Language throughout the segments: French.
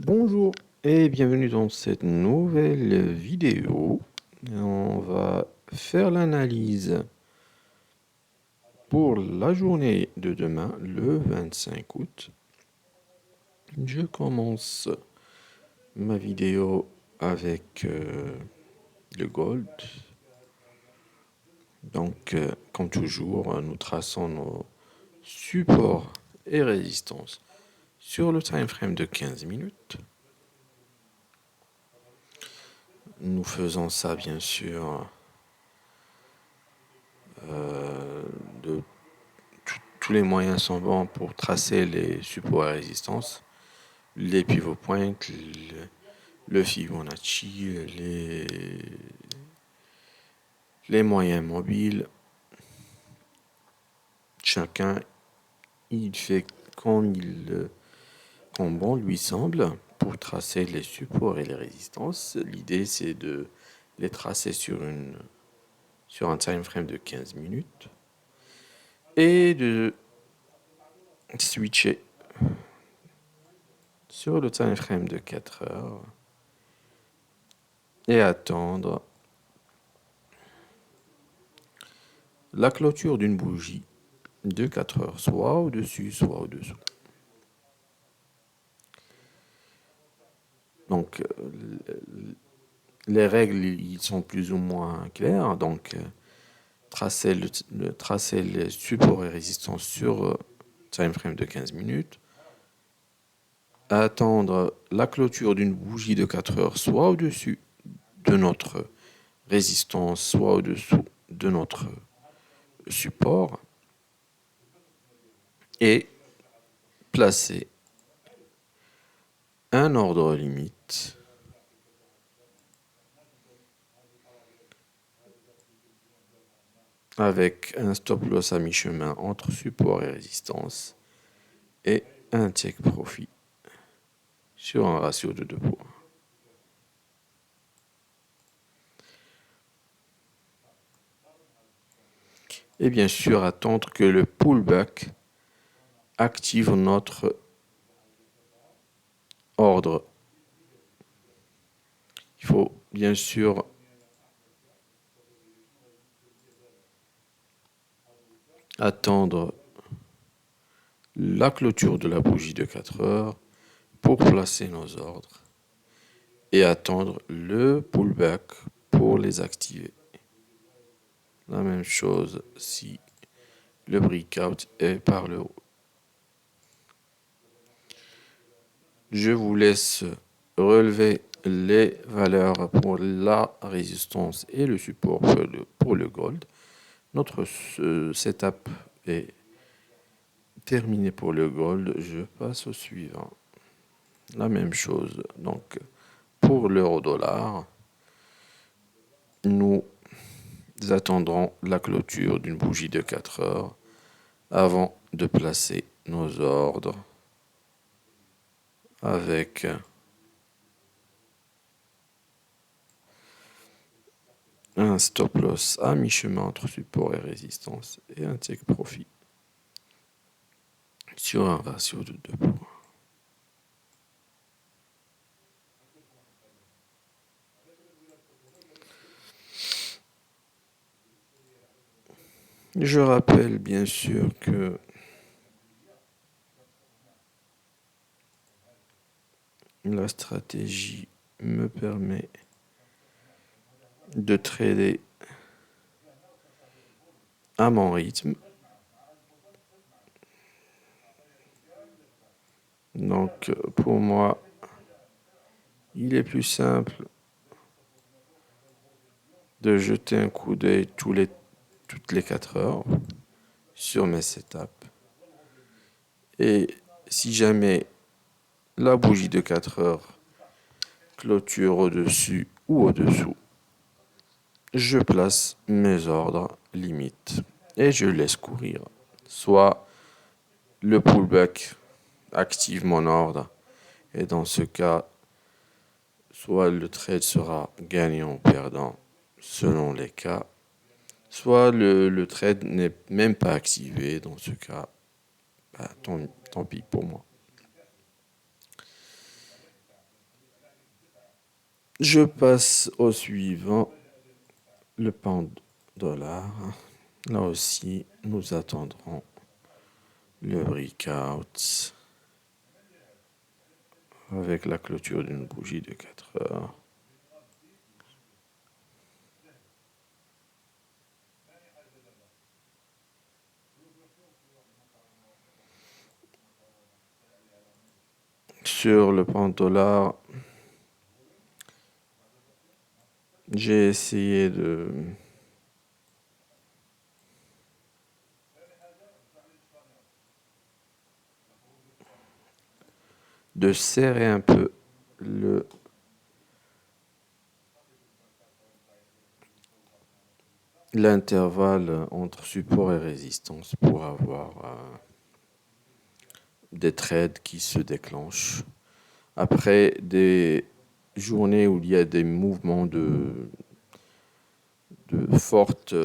Bonjour et bienvenue dans cette nouvelle vidéo. On va faire l'analyse pour la journée de demain, le 25 août. Je commence ma vidéo avec le gold. Donc, comme toujours, nous traçons nos supports et résistances sur le time frame de 15 minutes. Nous faisons ça bien sûr de tous les moyens sont bons pour tracer les supports et résistances, les pivot points, le Fibonacci, les moyens mobiles. Chacun, il fait comme bon lui semble pour tracer les supports et les résistances. L'idée, c'est de les tracer sur un time frame de 15 minutes et de switcher sur le time frame de 4 heures et attendre la clôture d'une bougie de 4 heures, soit au-dessus, soit au-dessous. Donc, les règles, ils sont plus ou moins claires. Donc, tracer les supports et résistances sur time frame de 15 minutes. Attendre la clôture d'une bougie de 4 heures, soit au-dessus de notre résistance, soit au-dessous de notre support. Et placer un ordre limite avec un stop loss à mi-chemin entre support et résistance et un take profit sur un ratio de 2 points. Et bien sûr, attendre que le pullback active notre ordre. Il faut bien sûr attendre la clôture de la bougie de 4 heures pour placer nos ordres et attendre le pullback pour les activer. La même chose si le breakout est par le haut. Je vous laisse relever les valeurs pour la résistance et le support pour le gold. Notre setup est terminé pour le gold. Je passe au suivant. La même chose. Donc, pour l'euro-dollar, nous attendrons la clôture d'une bougie de 4 heures avant de placer nos ordres avec un stop loss à mi-chemin entre support et résistance et un take profit sur un ratio de 2 points. Je rappelle bien sûr que la stratégie me permet de trader à mon rythme. Donc pour moi, il est plus simple de jeter un coup d'œil toutes les 4 heures sur mes setups. Et si jamais la bougie de 4 heures clôture au-dessus ou au-dessous, je place mes ordres limites et je laisse courir. Soit le pullback active mon ordre et dans ce cas, soit le trade sera gagnant ou perdant selon les cas, soit le trade n'est même pas activé. Dans ce cas, tant pis pour moi. Je passe au suivant, le pound dollar. Là aussi, nous attendrons le breakout avec la clôture d'une bougie de 4 heures. Sur le pound dollar, j'ai essayé de serrer un peu l'intervalle entre support et résistance pour avoir des trades qui se déclenchent. Après des journées où il y a des mouvements de forte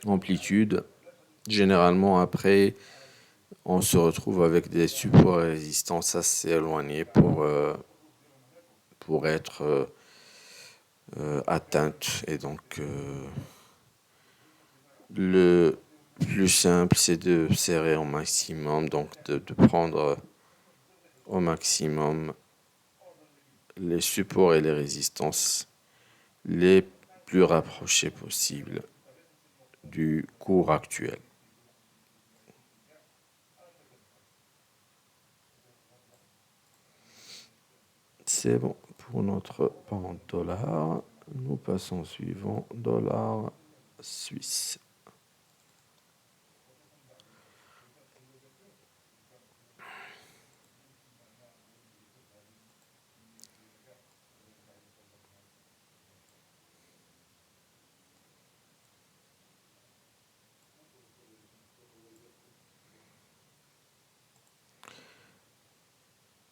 amplitude, généralement après, on se retrouve avec des supports et résistances assez éloignés pour être atteintes. Et donc, le plus simple, c'est de serrer au maximum, donc de prendre au maximum les supports et les résistances les plus rapprochés possibles du cours actuel. C'est bon pour notre pound dollar. Nous passons au suivant, dollar suisse.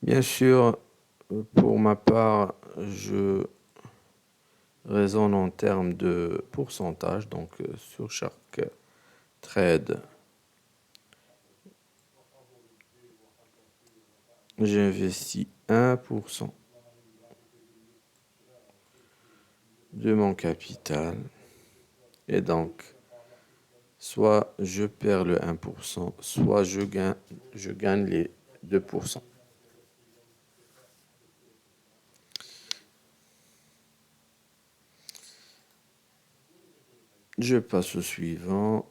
Bien sûr, pour ma part, je raisonne en termes de pourcentage, donc sur chaque trade, j'investis 1% de mon capital et donc soit je perds le 1%, soit je gagne les 2%. Je passe au suivant.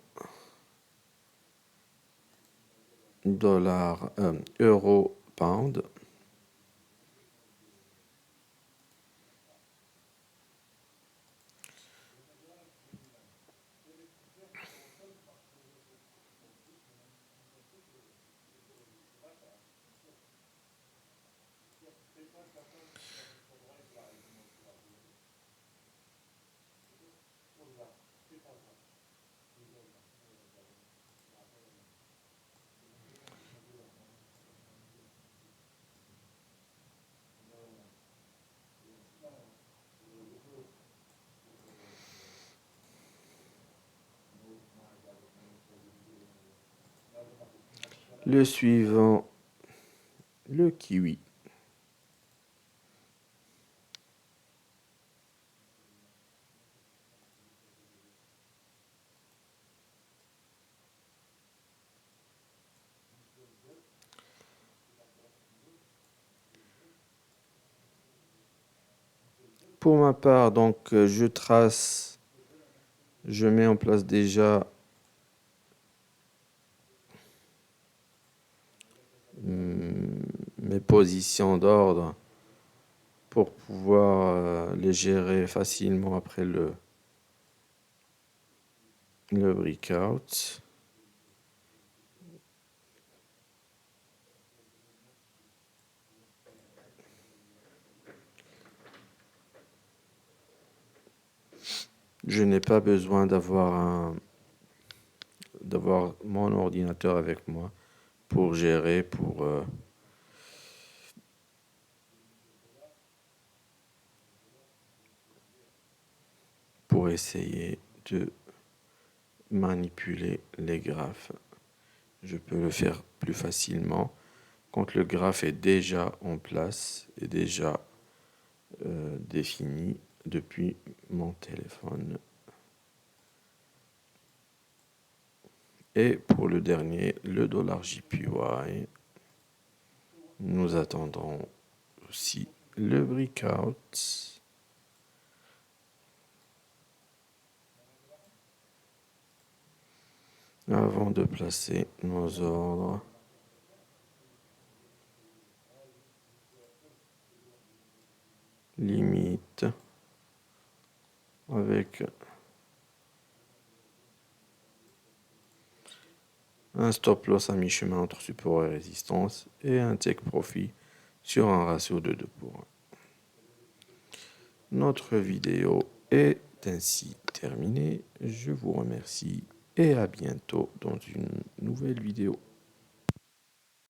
Dollar, euro, pound. Le suivant, le kiwi. Pour ma part, donc, je mets en place déjà mes positions d'ordre pour pouvoir les gérer facilement après le breakout. Je n'ai pas besoin d'avoir mon ordinateur avec moi pour gérer, pour essayer de manipuler les graphes. Je peux le faire plus facilement quand le graphe est déjà en place et déjà défini depuis mon téléphone. Et pour le dernier, le $JPY, nous attendons aussi le breakout. Avant de placer nos ordres. Limite avec un stop loss à mi-chemin entre support et résistance et un take profit sur un ratio de 2 pour 1. Notre vidéo est ainsi terminée. Je vous remercie et à bientôt dans une nouvelle vidéo.